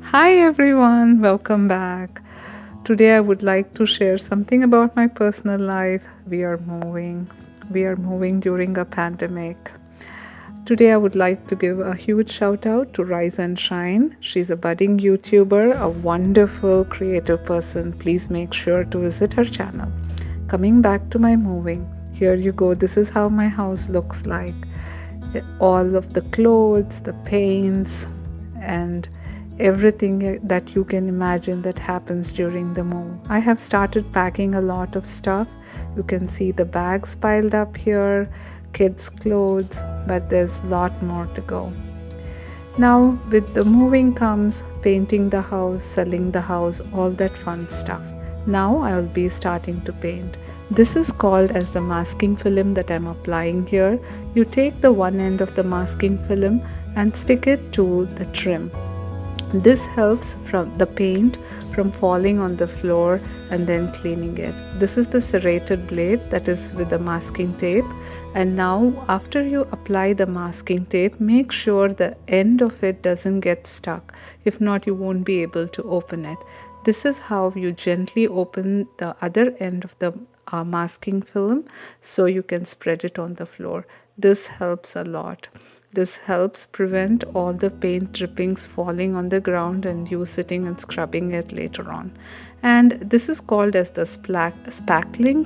Hi everyone, welcome back. Today I would like to share something about my personal life. We are moving. We are moving during a pandemic. Today I would like to give a huge shout out to Rise and Shine. She's a budding YouTuber, a wonderful creative person. Please make sure to visit her channel. Coming back to my moving. Here you go. This is how my house looks like. All of the clothes, the paints, and everything that you can imagine that happens during the move. I have started packing a lot of stuff. You can see the bags piled up here, kids' clothes, but there's a lot more to go. Now, with the moving comes painting the house, selling the house, all that fun stuff. Now I will be starting to paint. This is called as the masking film that I'm applying here. You take the one end of the masking film and stick it to the trim. This helps from the paint from falling on the floor and then cleaning it. This is the serrated blade that is with the masking tape. And now after you apply the masking tape, make sure the end of it doesn't get stuck. If not, you won't be able to open it. This is how you gently open the other end of the masking film so you can spread it on the floor. This helps a lot. This helps prevent all the paint drippings falling on the ground and you sitting and scrubbing it later on. And this is called as the spackling.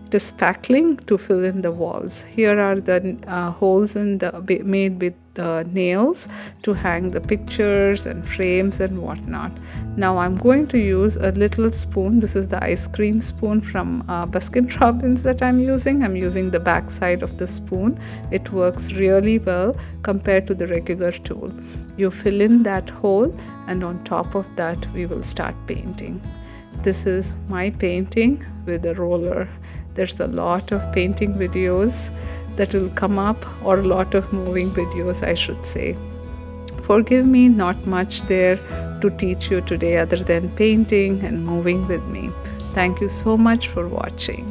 It is spackling to fill in the walls. Here are the holes in the made with the nails to hang the pictures and frames and whatnot. Now I'm going to use a little spoon. This is the ice cream spoon from Baskin Robbins that I'm using. I'm using the back side of the spoon. It works really well compared to the regular tool. You fill in that hole and on top of that we will start painting. This is my painting with a roller. There's a lot of painting videos that will come up, or a lot of moving videos I should say. Forgive me, not much there to teach you today other than painting and moving with me. Thank you so much for watching.